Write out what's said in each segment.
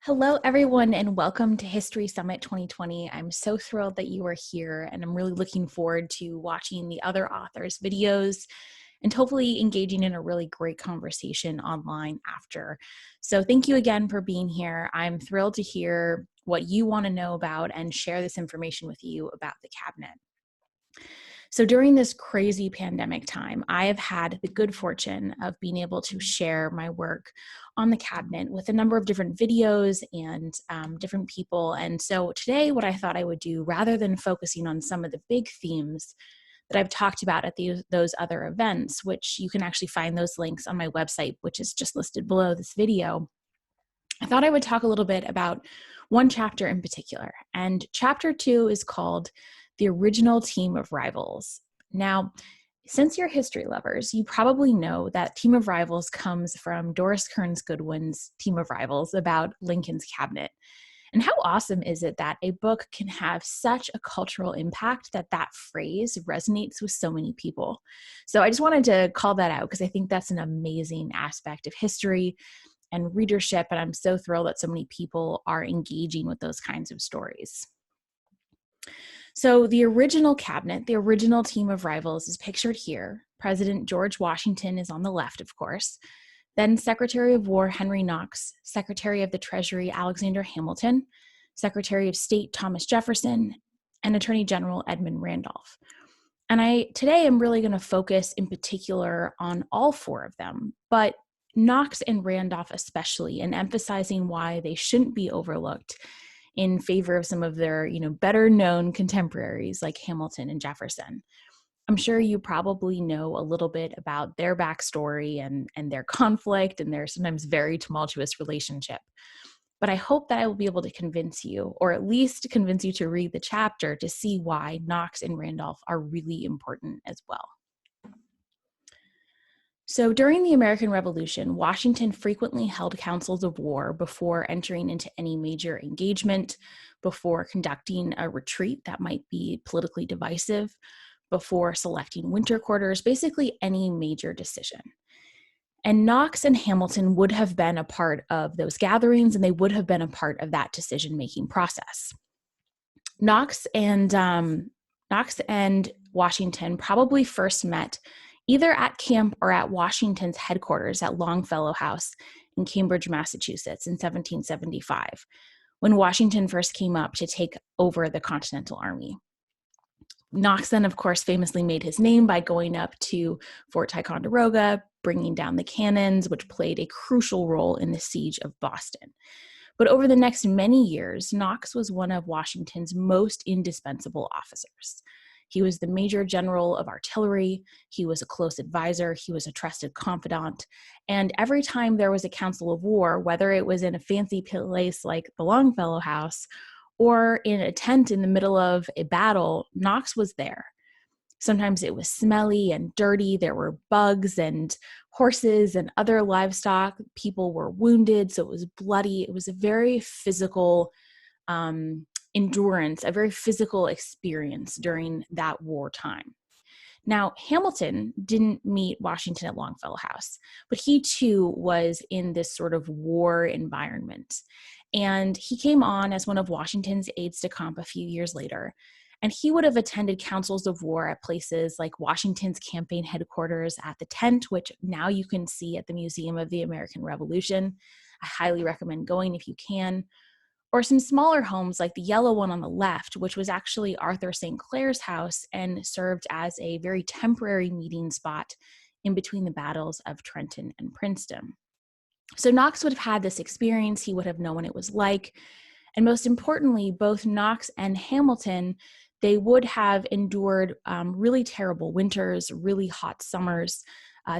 Hello, everyone, and welcome to History Summit 2020. I'm so thrilled that you are here, and I'm really looking forward to watching the other authors' videos and hopefully engaging in a really great conversation online after. So thank you again for being here. I'm thrilled to hear what you want to know about and share this information with you about the cabinet. So during this crazy pandemic time, I have had the good fortune of being able to share my work on the cabinet with a number of different videos and different people. And so today, what I thought I would do, rather than focusing on some of the big themes that I've talked about at those other events, which you can actually find those links on my website, which is just listed below this video, I thought I would talk a little bit about one chapter in particular. And chapter 2 is called The Original Team of Rivals. Now, since you're history lovers, you probably know that Team of Rivals comes from Doris Kearns Goodwin's Team of Rivals about Lincoln's cabinet. And how awesome is it that a book can have such a cultural impact that that phrase resonates with so many people? So I just wanted to call that out because I think that's an amazing aspect of history and readership, and I'm so thrilled that so many people are engaging with those kinds of stories. So the original cabinet, the original team of rivals is pictured here. President George Washington is on the left, of course. Then Secretary of War Henry Knox, Secretary of the Treasury Alexander Hamilton, Secretary of State Thomas Jefferson, and Attorney General Edmund Randolph. And today I'm really going to focus in particular on all four of them, but Knox and Randolph especially, and emphasizing why they shouldn't be overlooked in favor of some of their, better known contemporaries like Hamilton and Jefferson. I'm sure you probably know a little bit about their backstory and their conflict and their sometimes very tumultuous relationship. But I hope that I will be able to convince you, or at least convince you to read the chapter to see why Knox and Randolph are really important as well. So during the American Revolution, Washington frequently held councils of war before entering into any major engagement, before conducting a retreat that might be politically divisive, before selecting winter quarters, basically any major decision. And Knox and Hamilton would have been a part of those gatherings, and they would have been a part of that decision-making process. Knox and Washington probably first met either at camp or at Washington's headquarters at Longfellow House in Cambridge, Massachusetts in 1775, when Washington first came up to take over the Continental Army. Knox then, of course, famously made his name by going up to Fort Ticonderoga, bringing down the cannons, which played a crucial role in the siege of Boston. But over the next many years, Knox was one of Washington's most indispensable officers. He was the Major General of Artillery, he was a close advisor, he was a trusted confidant, and every time there was a council of war, whether it was in a fancy place like the Longfellow House or in a tent in the middle of a battle, Knox was there. Sometimes it was smelly and dirty. There were bugs and horses and other livestock. People were wounded, so it was bloody. It was a very physical endurance, a very physical experience during that wartime. Now, Hamilton didn't meet Washington at Longfellow House, but he too was in this sort of war environment. And he came on as one of Washington's aides de camp a few years later. And he would have attended councils of war at places like Washington's campaign headquarters at the Tent, which now you can see at the Museum of the American Revolution. I highly recommend going if you can. Or some smaller homes like the yellow one on the left, which was actually Arthur St. Clair's house and served as a very temporary meeting spot in between the battles of Trenton and Princeton. So Knox would have had this experience. He would have known what it was like. And most importantly, both Knox and Hamilton, they would have endured really terrible winters, really hot summers.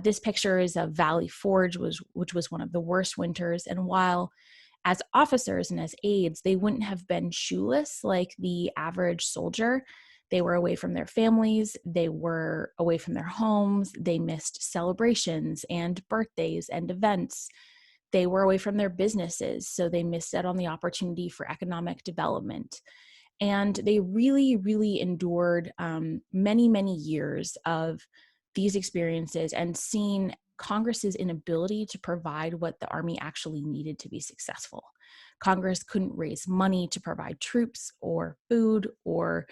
This picture is of Valley Forge, which was one of the worst winters. And while as officers and as aides, they wouldn't have been shoeless like the average soldier. They were away from their families. They were away from their homes. They missed celebrations and birthdays and events. They were away from their businesses, so they missed out on the opportunity for economic development. And they really, really endured many, many years of these experiences and seen Congress's inability to provide what the Army actually needed to be successful. Congress couldn't raise money to provide troops or food or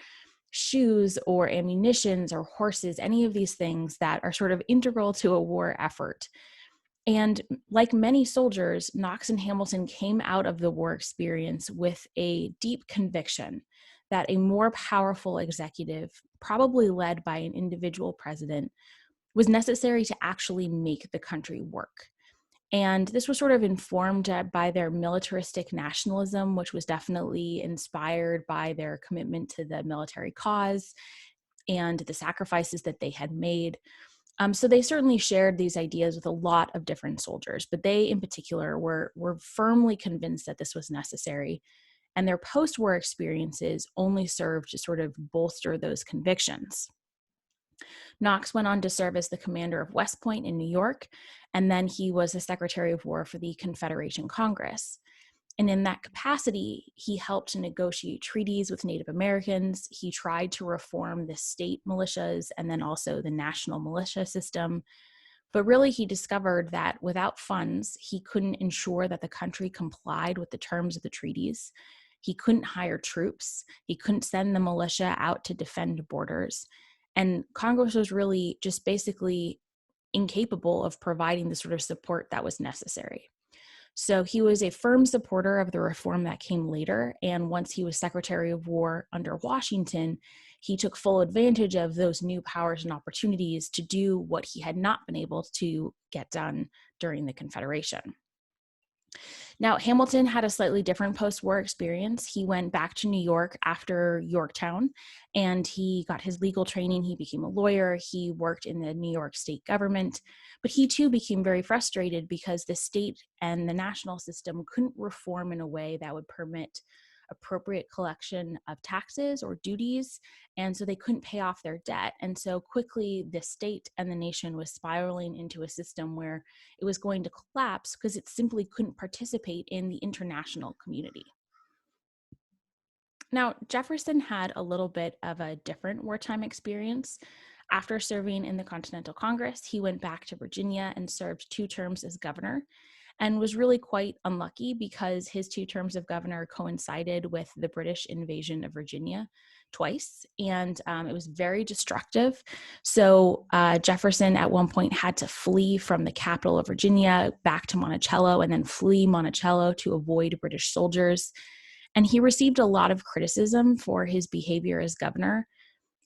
shoes or ammunitions or horses, any of these things that are sort of integral to a war effort. And like many soldiers, Knox and Hamilton came out of the war experience with a deep conviction that a more powerful executive, probably led by an individual president, was necessary to actually make the country work. And this was sort of informed by their militaristic nationalism, which was definitely inspired by their commitment to the military cause and the sacrifices that they had made. So they certainly shared these ideas with a lot of different soldiers, but they in particular were firmly convinced that this was necessary. And their post-war experiences only served to sort of bolster those convictions. Knox went on to serve as the commander of West Point in New York, and then he was the Secretary of War for the Confederation Congress. And in that capacity, he helped to negotiate treaties with Native Americans. He tried to reform the state militias and then also the national militia system. But really, he discovered that without funds, he couldn't ensure that the country complied with the terms of the treaties. He couldn't hire troops. He couldn't send the militia out to defend borders. And Congress was really just basically incapable of providing the sort of support that was necessary. So he was a firm supporter of the reform that came later. And once he was Secretary of War under Washington, he took full advantage of those new powers and opportunities to do what he had not been able to get done during the Confederation. Now, Hamilton had a slightly different post-war experience. He went back to New York after Yorktown, and he got his legal training. He became a lawyer. He worked in the New York state government, but he too became very frustrated because the state and the national system couldn't reform in a way that would permit appropriate collection of taxes or duties, and so they couldn't pay off their debt. And so quickly, the state and the nation was spiraling into a system where it was going to collapse because it simply couldn't participate in the international community. Now, Jefferson had a little bit of a different wartime experience. After serving in the Continental Congress, he went back to Virginia and served 2 terms as governor, and was really quite unlucky because his 2 terms of governor coincided with the British invasion of Virginia twice, and it was very destructive. So Jefferson at one point had to flee from the capital of Virginia back to Monticello and then flee Monticello to avoid British soldiers. And he received a lot of criticism for his behavior as governor.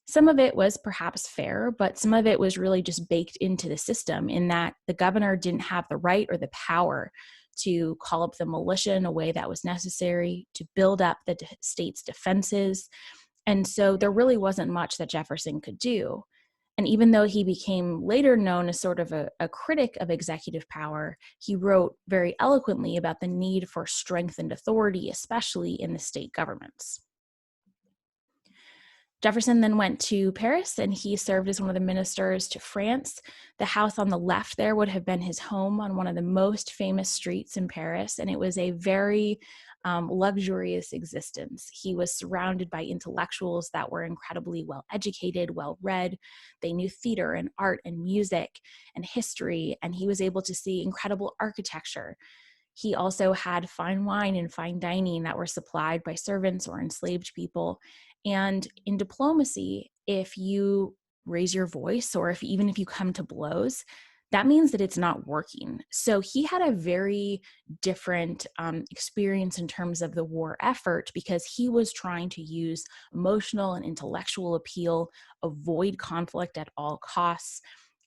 Some of it was perhaps fair, but some of it was really just baked into the system in that the governor didn't have the right or the power to call up the militia in a way that was necessary, to build up the state's defenses. And so there really wasn't much that Jefferson could do. And even though he became later known as sort of a critic of executive power, he wrote very eloquently about the need for strengthened authority, especially in the state governments. Jefferson then went to Paris, and he served as one of the ministers to France. The house on the left there would have been his home on one of the most famous streets in Paris, and it was a very luxurious existence. He was surrounded by intellectuals that were incredibly well educated, well read. They knew theater and art and music and history, and he was able to see incredible architecture. He also had fine wine and fine dining that were supplied by servants or enslaved people. And in diplomacy, if you raise your voice or even if you come to blows, that means that it's not working. So he had a very different experience in terms of the war effort because he was trying to use emotional and intellectual appeal, avoid conflict at all costs.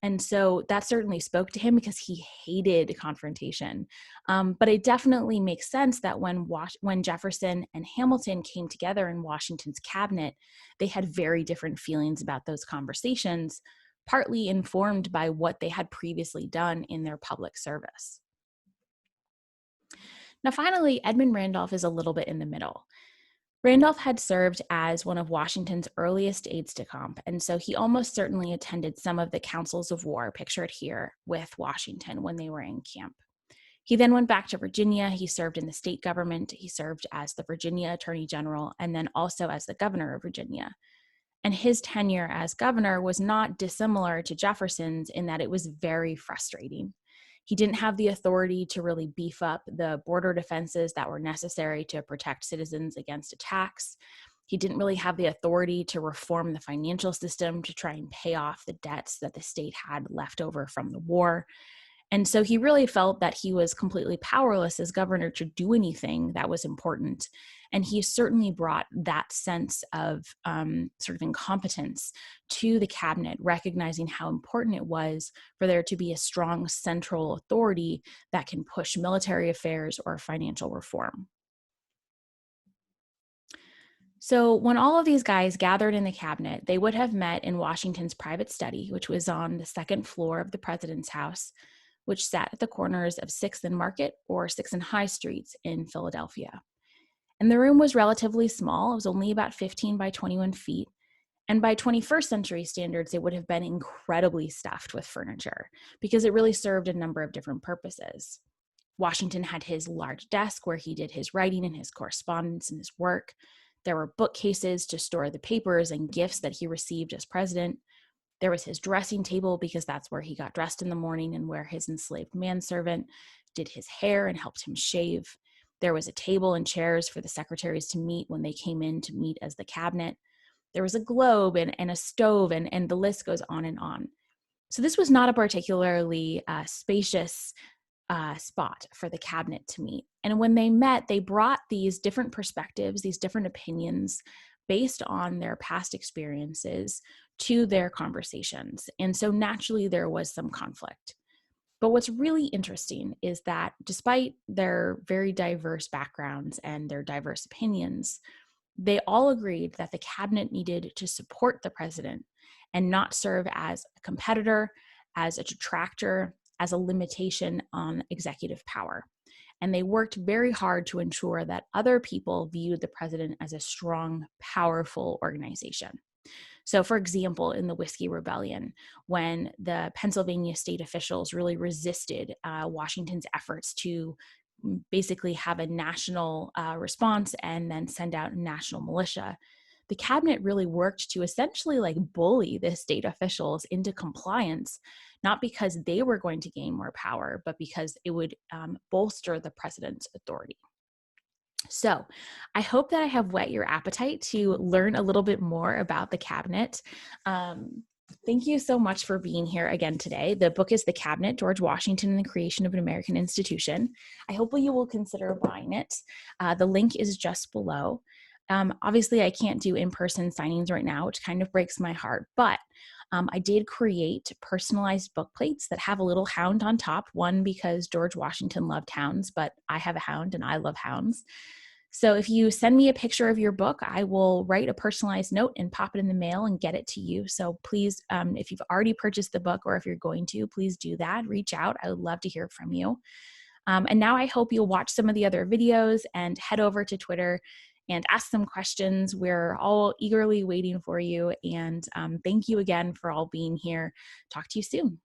And so that certainly spoke to him because he hated confrontation. But it definitely makes sense that when Jefferson and Hamilton came together in Washington's cabinet, they had very different feelings about those conversations, partly informed by what they had previously done in their public service. Now, finally, Edmund Randolph is a little bit in the middle. Randolph had served as one of Washington's earliest aides-de-camp, and so he almost certainly attended some of the councils of war pictured here with Washington when they were in camp. He then went back to Virginia. He served in the state government. He served as the Virginia Attorney General and then also as the governor of Virginia. And his tenure as governor was not dissimilar to Jefferson's in that it was very frustrating. He didn't have the authority to really beef up the border defenses that were necessary to protect citizens against attacks. He didn't really have the authority to reform the financial system to try and pay off the debts that the state had left over from the war. And so he really felt that he was completely powerless as governor to do anything that was important. And he certainly brought that sense of sort of incompetence to the cabinet, recognizing how important it was for there to be a strong central authority that can push military affairs or financial reform. So, when all of these guys gathered in the cabinet, they would have met in Washington's private study, which was on the second floor of the president's house, which sat at the corners of 6th and Market or 6th and High Streets in Philadelphia. And the room was relatively small. It was only about 15 by 21 feet. And by 21st century standards, it would have been incredibly stuffed with furniture because it really served a number of different purposes. Washington had his large desk where he did his writing and his correspondence and his work. There were bookcases to store the papers and gifts that he received as president. There was his dressing table because that's where he got dressed in the morning and where his enslaved manservant did his hair and helped him shave. There was a table and chairs for the secretaries to meet when they came in to meet as the cabinet. There was a globe and a stove, and the list goes on and on. So this was not a particularly spacious spot for the cabinet to meet. And when they met, they brought these different perspectives, these different opinions based on their past experiences to their conversations. And so naturally, there was some conflict. But what's really interesting is that despite their very diverse backgrounds and their diverse opinions, they all agreed that the cabinet needed to support the president and not serve as a competitor, as a detractor, as a limitation on executive power. And they worked very hard to ensure that other people viewed the president as a strong, powerful organization. So, for example, in the Whiskey Rebellion, when the Pennsylvania state officials really resisted Washington's efforts to basically have a national response and then send out national militia, the cabinet really worked to essentially like bully the state officials into compliance, not because they were going to gain more power, but because it would bolster the president's authority. So I hope that I have whet your appetite to learn a little bit more about the cabinet. Thank you so much for being here again today. The book is The Cabinet, George Washington and the Creation of an American Institution. I hope you will consider buying it. The link is just below. Obviously, I can't do in-person signings right now, which kind of breaks my heart, but I did create personalized book plates that have a little hound on top, one because George Washington loved hounds, but I have a hound and I love hounds. So if you send me a picture of your book, I will write a personalized note and pop it in the mail and get it to you. So please, if you've already purchased the book or if you're going to, please do that. Reach out. I would love to hear from you. And now I hope you'll watch some of the other videos and head over to Twitter and ask some questions. We're all eagerly waiting for you. And thank you again for all being here. Talk to you soon.